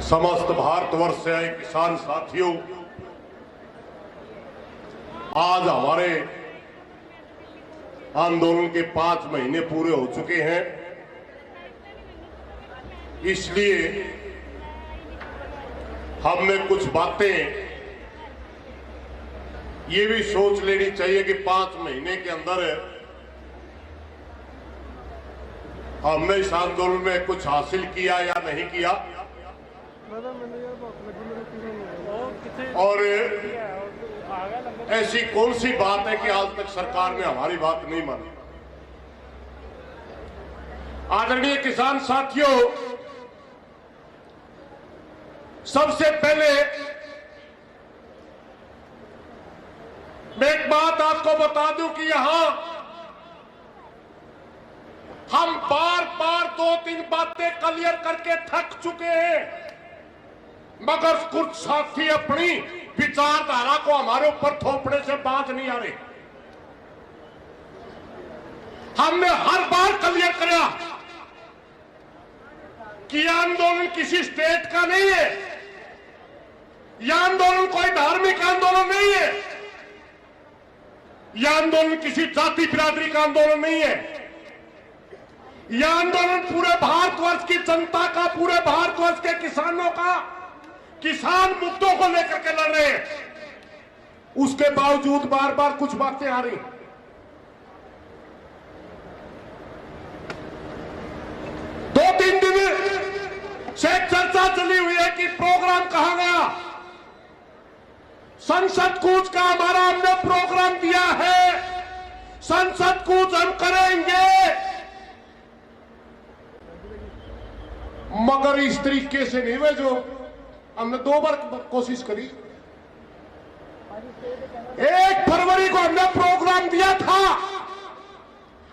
समस्त भारतवर्ष से आए किसान साथियों, आज हमारे आंदोलन के 5 महीने पूरे हो चुके हैं। इसलिए हमने कुछ बातें ये भी सोच लेनी चाहिए कि 5 महीने के अंदर हमने इस आंदोलन में कुछ हासिल किया या नहीं किया, और ऐसी कौन सी बात है कि आज तक सरकार ने हमारी बात नहीं मानी। आदरणीय किसान साथियों, सबसे पहले मैं एक बात आपको बता दूं कि यहां हम बार बार 2-3 बातें क्लियर करके थक चुके हैं, मगर कुछ साथी अपनी विचारधारा को हमारे ऊपर थोपने से बाज नहीं आ रहे। हमने हर बार क्लियर किया कि यह आंदोलन किसी स्टेट का नहीं है, यह आंदोलन कोई धार्मिक आंदोलन नहीं है, यह आंदोलन किसी जाति बिरादरी का आंदोलन नहीं है। यह आंदोलन पूरे भारतवर्ष की जनता का, पूरे भारतवर्ष के किसानों का, किसान मुद्दों को लेकर के लड़ रहे हैं। उसके बावजूद बार बार कुछ बातें आ रही। 2-3 दिन से चर्चा चली हुई है कि प्रोग्राम कहां गया। संसद कूच का हमने प्रोग्राम दिया है, संसद कूच हम करेंगे, मगर इस तरीके से नहीं हुए जो हमने 2 बार कोशिश करी। 1 फरवरी को हमने प्रोग्राम दिया था।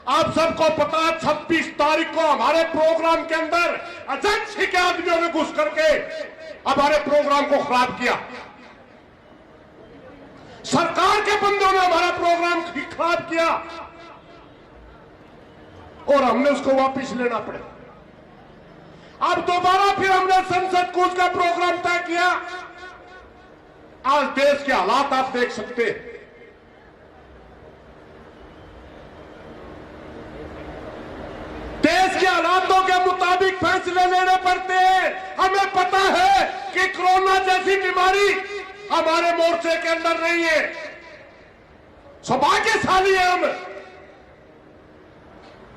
आप सबको पता, 26 तारीख को हमारे प्रोग्राम के अंदर एजेंसी के आदमियों ने घुस करके हमारे प्रोग्राम को खराब किया। सरकार के बंदों ने हमारा प्रोग्राम खराब किया और हमने उसको वापस लेना पड़ा। अब दोबारा फिर हमने संसद कूच का प्रोग्राम तय किया। आज देश के हालात आप देख सकते हैं। देश के हालातों के मुताबिक फैसले लेने पड़ते हैं। हमें पता है कि कोरोना जैसी बीमारी हमारे मोर्चे के अंदर नहीं है। सौभाग्यशाली है हम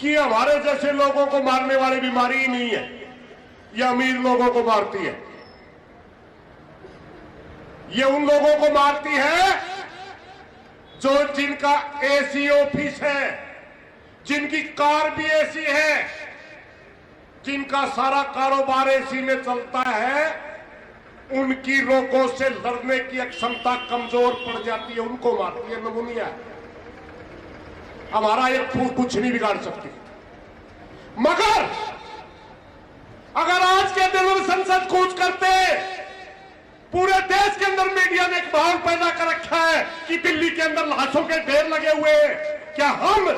कि हमारे जैसे लोगों को मारने वाली बीमारी ही नहीं है, यह अमीर लोगों को मारती है। ये उन लोगों को मारती है जो जिनका एसी ऑफिस है, जिनकी कार भी एसी है, जिनका सारा कारोबार एसी में चलता है। उनकी रोगों से लड़ने की क्षमता कमजोर पड़ जाती है, उनको मारती है। नमूनिया हमारा एक फूट कुछ नहीं बिगाड़ सकती। मगर अगर आज के दिन में संसद कूच करते, पूरे देश के अंदर मीडिया ने एक माहौल पैदा कर रखा है कि दिल्ली के अंदर लाशों के ढेर लगे हुए हैं। क्या हम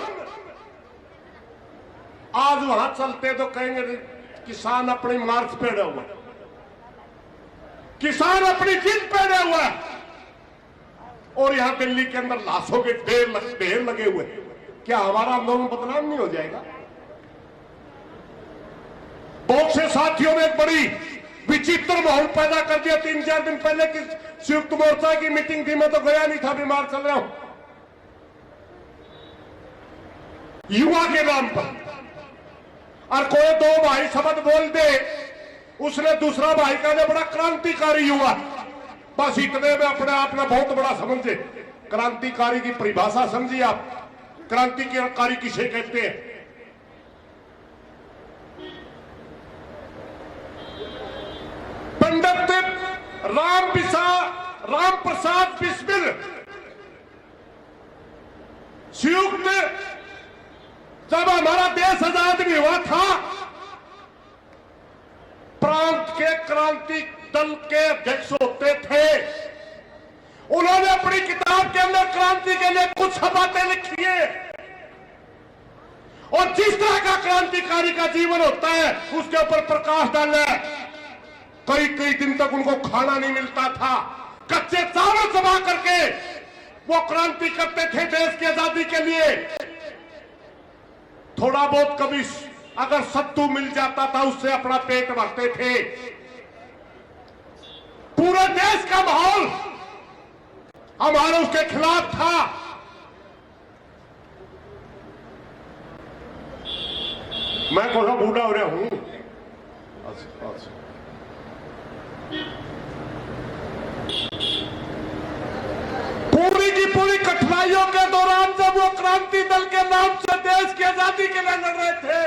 आज वहां चलते तो कहेंगे किसान अपनी मार्च पहने हुआ, किसान अपनी जिद पहने हुआ, और यहां दिल्ली के अंदर लाशों के ढेर लगे हुए। क्या हमारा आंदोलन बदनाम नहीं हो जाएगा? बहुत से साथियों ने एक बड़ी विचित्र माहौल पैदा कर दिया। 3-4 दिन पहले की संयुक्त मोर्चा की मीटिंग थी, मैं तो गया नहीं था, बीमार चल रहा हूं। युवा के नाम पर और कोई 2 भाई शब्द बोल दे, उसने दूसरा भाई का जो बड़ा क्रांतिकारी युवा, बस इतने में अपने आप में बहुत बड़ा समझे। क्रांतिकारी की परिभाषा समझिए आप, क्रांतिकारी किसे कहते हैं? पंडित राम प्रसाद बिस्मिल संयुक्त जब हमारा देश आजाद भी हुआ था, प्रांत के क्रांति दल के अध्यक्ष होते थे। उन्होंने अपनी किताब के अंदर क्रांति के लिए कुछ बातें लिखी है, और जिस तरह का क्रांतिकारी का जीवन होता है उसके ऊपर प्रकाश डालना है। कई कई दिन तक उनको खाना नहीं मिलता था, कच्चे चावल जमा करके वो क्रांति करते थे देश की आजादी के लिए। थोड़ा बहुत कभी अगर सत्तू मिल जाता था उससे अपना पेट भरते थे। पूरे देश का माहौल हमारे उसके खिलाफ था। मैं थोड़ा बूढ़ा हो रहा हूं। पूरी की पूरी कठिनाइयों के दौरान जब वो क्रांति दल के नाम से देश की आजादी के लिए लड़ रहे थे,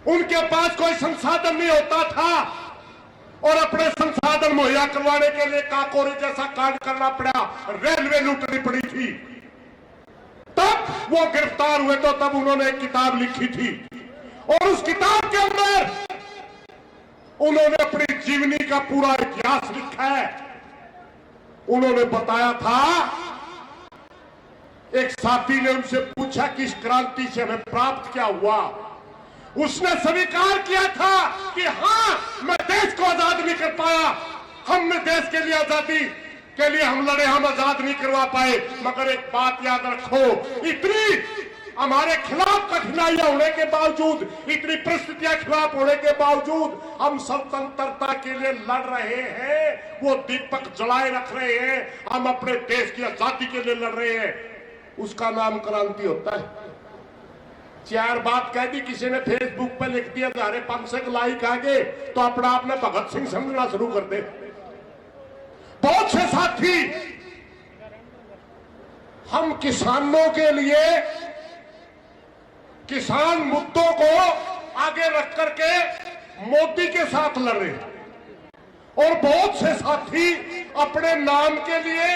उनके पास कोई संसाधन नहीं होता था और अपने संसाधन मुहैया करवाने के लिए काकोरी जैसा कांड करना पड़ा, रेलवे लूटनी पड़ी थी। तब वो गिरफ्तार हुए तो तब उन्होंने एक किताब लिखी थी और उस किताब के अंदर उन्होंने अपनी जीवनी का पूरा इतिहास लिखा है। उन्होंने बताया था, एक साथी ने उनसे पूछा कि इस क्रांति से हमें प्राप्त क्या हुआ। उसने स्वीकार किया था कि हां, मैं देश को आजाद नहीं कर पाया, हमने देश के लिए आजादी के लिए हम लड़े, हम आजाद नहीं करवा पाए। मगर एक बात याद रखो, इतनी हमारे खिलाफ कठिनाइयां होने के बावजूद, इतनी परिस्थितियां खिलाफ होने के बावजूद हम स्वतंत्रता के लिए लड़ रहे हैं, वो दीपक जलाए रख रहे हैं, हम अपने देश की आजादी के लिए लड़ रहे हैं। उसका नाम क्रांति होता है। चार बात कह दी किसी ने, फेसबुक पे लिख दिया 1500 लाइक आ गए तो अपना आपने भगत सिंह समझना शुरू कर दे। बहुत से साथी हम किसानों के लिए, किसान मुद्दों को आगे रख करके मोदी के साथ लड़ रहे हैं और बहुत से साथी अपने नाम के लिए,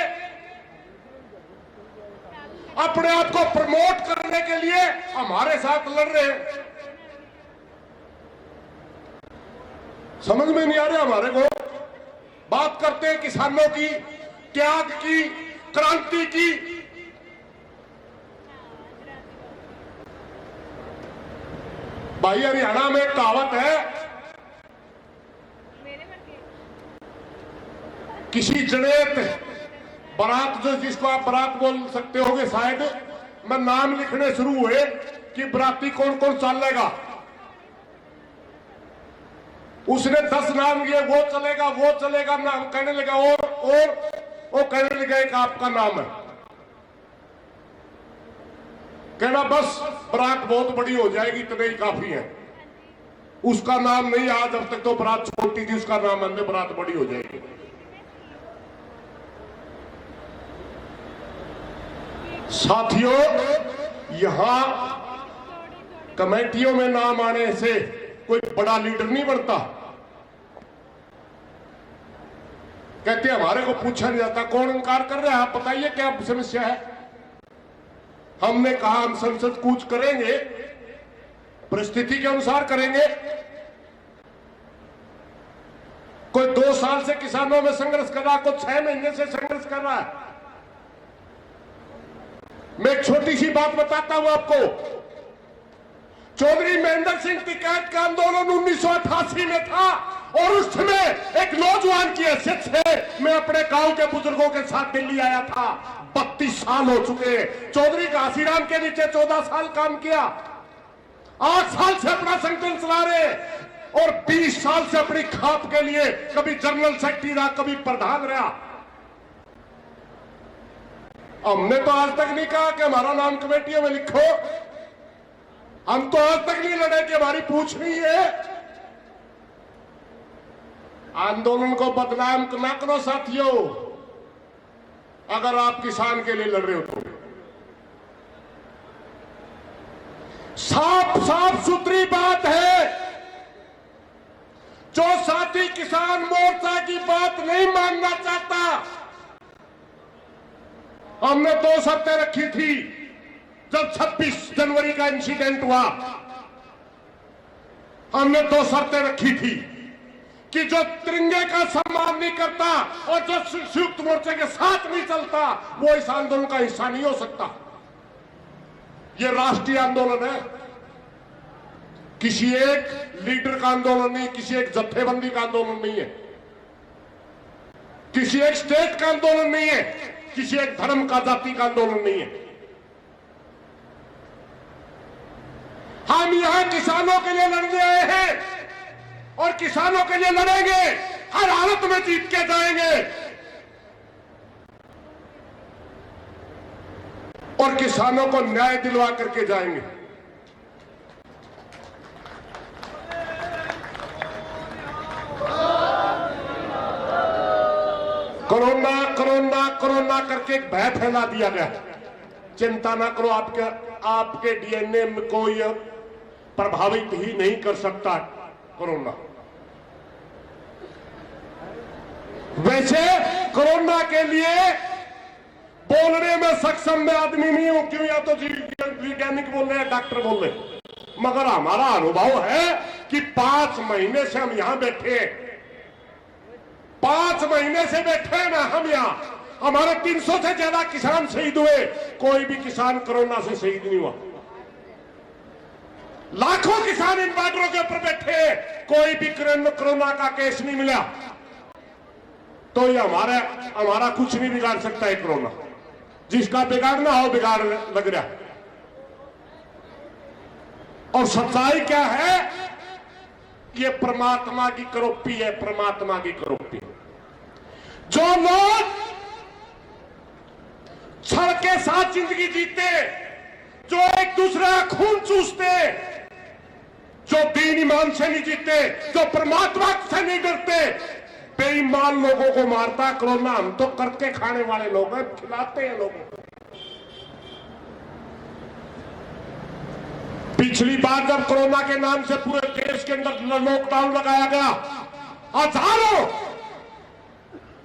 अपने आप को प्रमोट करने के लिए हमारे साथ लड़ रहे हैं। समझ में नहीं आ रहा हमारे को। बात करते हैं किसानों की, त्याग की, क्रांति की। भाई हरियाणा में एक कहावत है, किसी जनेत बारात, जो जिसको आप बारात बोल सकते होगे शायद, मैं नाम लिखने शुरू हुए कि बराती कौन कौन चलेगा। उसने 10 नाम लिए, वो चलेगा, वो चलेगा, नाम कहने लगा और वो कहने लगा एक आपका नाम है। कहना बस बारात बहुत बड़ी हो जाएगी, इतने ही काफी है। उसका नाम नहीं आया, जब तक तो बारात छोटी थी, उसका नाम अंदर बारात बड़ी हो जाएगी। साथियों, यहां कमेटियों में नाम आने से कोई बड़ा लीडर नहीं बनता। कहते हमारे को पूछा नहीं जाता, कौन इनकार कर रहा है, आप बताइए क्या समस्या है। हमने कहा हम संसद कूच करेंगे, परिस्थिति के अनुसार करेंगे। कोई 2 साल से किसानों में संघर्ष कर रहा, कोई 6 महीने से संघर्ष कर रहा है। मैं एक छोटी सी बात बताता हूं आपको। चौधरी महेंद्र सिंह टिकैत का आंदोलन 1988 में था और उस समय एक नौजवान की हैसियत से मैं अपने गांव के बुजुर्गों के साथ दिल्ली आया था। 32 साल हो चुके। चौधरी घासीराम के नीचे 14 साल काम किया, 8 साल से अपना संगठन चला रहे और 20 साल से अपनी खाप के लिए कभी जनरल सेक्रेटरी रहा, कभी प्रधान रहा। हमने तो आज तक नहीं कहा कि हमारा नाम कमेटियों में लिखो। हम तो आज तक नहीं लड़े कि हमारी पूछ नहीं है। आंदोलन को बदनाम ना करो साथियों, अगर आप किसान के लिए लड़ रहे हो तो। साफ सुथरी बात है, जो साथी किसान मोर्चा की बात नहीं मानना चाहता, हमने 2 शर्तें रखी थी जब 26 जनवरी का इंसिडेंट हुआ। हमने 2 शर्तें रखी थी कि जो तिरंगे का सम्मान नहीं करता और जो संयुक्त मोर्चे के साथ नहीं चलता, वो इस आंदोलन का हिस्सा नहीं हो सकता। ये राष्ट्रीय आंदोलन है, किसी एक लीडर का आंदोलन नहीं, किसी एक जत्थेबंदी का आंदोलन नहीं है, किसी एक स्टेट का आंदोलन नहीं है, किसी एक धर्म का, जाति का आंदोलन नहीं है। हम यहां किसानों के लिए लड़ने आए हैं और किसानों के लिए लड़ेंगे, हर हालत में जीत के जाएंगे और किसानों को न्याय दिलवा करके जाएंगे। कोरोना कोरोना कोरोना करके एक भय फैला दिया गया। चिंता ना करो, आपके डीएनए में कोई प्रभावित ही नहीं कर सकता कोरोना। वैसे कोरोना के लिए बोलने में सक्षम मैं आदमी नहीं हूं, क्यों? या तो वैज्ञानिक बोल रहे हैं, डॉक्टर बोल रहे हैं, मगर हमारा अनुभव है कि 5 महीने से हम यहां बैठे हैं, 5 महीने से बैठे हैं ना हम यहां। हमारे 300 से ज्यादा किसान शहीद हुए, कोई भी किसान कोरोना से शहीद नहीं हुआ। लाखों किसान इन बॉर्डरों के ऊपर बैठे, कोई भी कोरोना का केस नहीं मिला। तो ये हमारा कुछ नहीं बिगाड़ सकता है कोरोना। जिसका बिगाड़ना हो बिगाड़ लग रहा। और सच्चाई क्या है? ये परमात्मा की करोपी है, परमात्मा की करोपी। जो लोग छल के साथ जिंदगी जीते, जो एक दूसरे का खून चूसते, जो दीन ईमान से नहीं जीते, जो परमात्मा से नहीं डरते, बेईमान लोगों को मारता कोरोना। हम तो करके खाने वाले लोग हैं, खिलाते हैं लोगों को। पिछली बार जब कोरोना के नाम से पूरे देश के अंदर लॉकडाउन लगाया गया, हजारों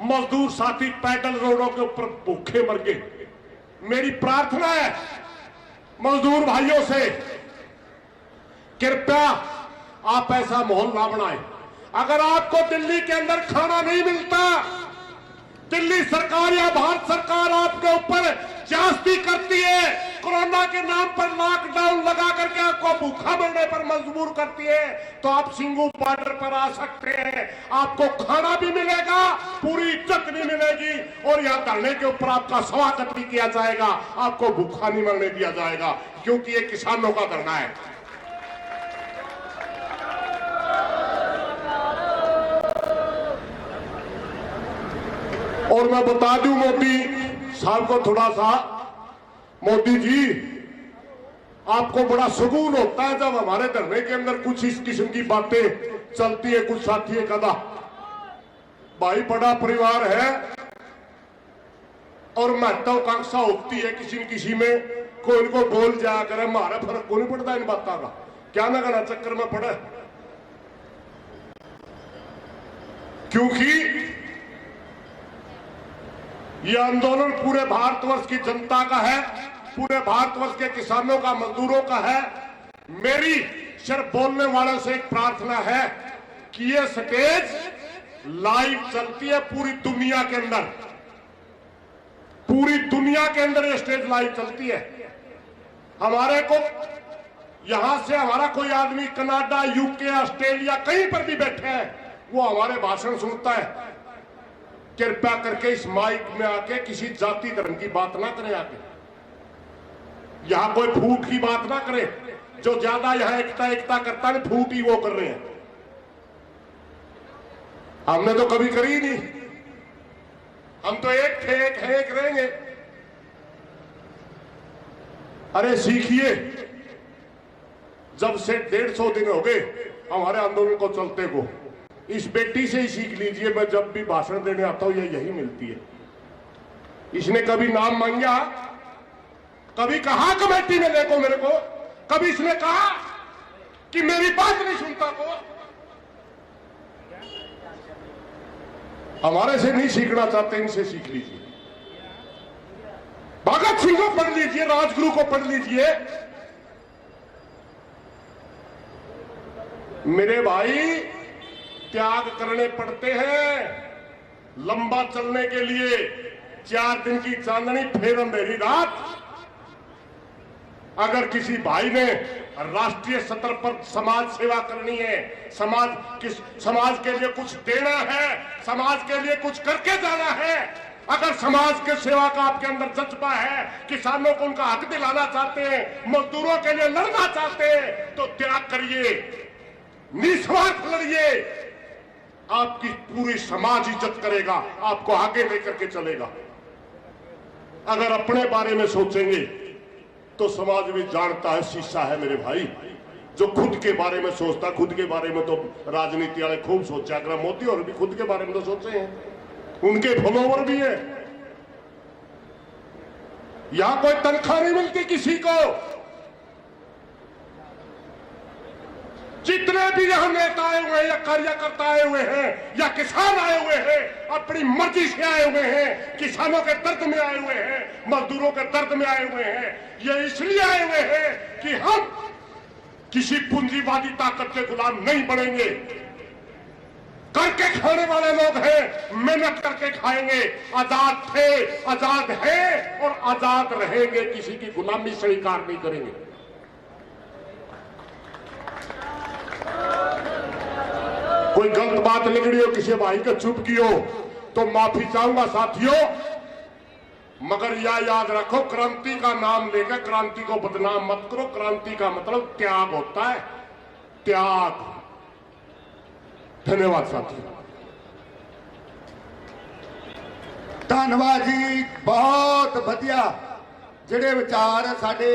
मजदूर साथी पैदल रोडों के ऊपर भूखे मर गए। मेरी प्रार्थना है मजदूर भाइयों से, कृपया आप ऐसा माहौल ना बनाएं। अगर आपको दिल्ली के अंदर खाना नहीं मिलता, दिल्ली सरकार या भारत सरकार आपके ऊपर ज्यादती करती है, कोरोना के नाम पर लॉकडाउन लगा करके आपको भूखा मरने पर मजबूर करती है, तो आप सिंगू बॉर्डर पर आ सकते हैं। आपको खाना भी मिलेगा, पूरी इज्जत भी मिलेगी और यहां धरने के ऊपर आपका स्वागत भी किया जाएगा। आपको भूखा नहीं मरने दिया जाएगा, क्योंकि ये किसानों का धरना है। और मैं बता दूं मोदी साहब को थोड़ा सा, मोदी जी आपको बड़ा सुकून होता है जब हमारे धरने के अंदर कुछ इस किस्म की बातें चलती है। कुछ साथी कदा भाई बड़ा परिवार है और महत्वाकांक्षा होती है किसी न किसी में, कोई इनको बोल जाया करे, हमारा फर्क को नहीं पड़ता इन बातों का, क्या ना कहना चक्कर में पड़े। क्योंकि यह आंदोलन पूरे भारतवर्ष की जनता का है, पूरे भारतवर्ष के किसानों का, मजदूरों का है। मेरी सिर्फ बोलने वालों से एक प्रार्थना है कि ये स्टेज लाइव चलती है पूरी दुनिया के अंदर, पूरी दुनिया के अंदर ये स्टेज लाइव चलती है। हमारे को यहां से हमारा कोई आदमी कनाडा, यूके, ऑस्ट्रेलिया कहीं पर भी बैठे है, वो हमारे भाषण सुनता है। कृपया करके इस माइक में आके किसी जाति धर्म की बात ना करें, आके यहां कोई फूट की बात ना करें। जो ज्यादा यहां एकता करता है, फूट ही वो कर रहे हैं। हमने तो कभी करी नहीं, हम तो एक थे, एक है, एक रहेंगे। अरे सीखिए, जब से 150 दिन हो गए हमारे आंदोलन को चलते को, इस बेटी से ही सीख लीजिए। मैं जब भी भाषण देने आता हूं यही मिलती है। इसने कभी नाम मांगा, कभी कहा कमेटी में देखो मेरे को, कभी इसने कहा कि मेरी बात नहीं सुनता को। हमारे से नहीं सीखना चाहते, इनसे सीख लीजिए। भगत सिंह को पढ़ लीजिए, राजगुरु को पढ़ लीजिए। मेरे भाई त्याग करने पड़ते हैं लंबा चलने के लिए। 4 दिन की चांदनी फिर अंधेरी रात। अगर किसी भाई ने राष्ट्रीय स्तर पर समाज सेवा करनी है, समाज के लिए कुछ देना है, समाज के लिए कुछ करके जाना है। अगर समाज के सेवा का आपके अंदर जज्बा है, किसानों को उनका हक दिलाना चाहते हैं, मजदूरों के लिए लड़ना चाहते हैं, तो त्याग करिए, निस्वार्थ लड़िए। आपकी पूरी समाज इज्जत करेगा, आपको आगे लेकर के चलेगा। अगर अपने बारे में सोचेंगे तो समाज भी जानता है, शीशा है मेरे भाई। जो खुद के बारे में सोचता, खुद के बारे में तो राजनीति वाले खूब सोचा। अगर मोदी और भी खुद के बारे में तो सोचे हैं, उनके फॉलोवर भी है। यहां कोई तनख्वाह नहीं मिलती किसी को। जितने भी यहां नेता आए हुए हैं या कार्यकर्ता आए हुए हैं या किसान आए हुए हैं, अपनी मर्जी से आए हुए हैं, किसानों के दर्द में आए हुए हैं, मजदूरों के दर्द में आए हुए हैं। ये इसलिए आए हुए हैं कि हम किसी पूंजीवादी ताकत के गुलाम नहीं बनेंगे। करके खाने वाले लोग हैं, मेहनत करके खाएंगे। आजाद थे, आजाद हैं और आजाद रहेंगे। किसी की गुलामी स्वीकार नहीं करेंगे। कोई गलत बात निकली हो, किसी भाई को चुप की हो तो माफी चाहूंगा साथियों, मगर यह याद रखो, क्रांति का नाम लेकर क्रांति को बदनाम मत करो। क्रांति का मतलब त्याग होता है, त्याग। धन्यवाद साथियों। धन्यवाद जी, बहुत बढ़िया। जेडे विचार साडे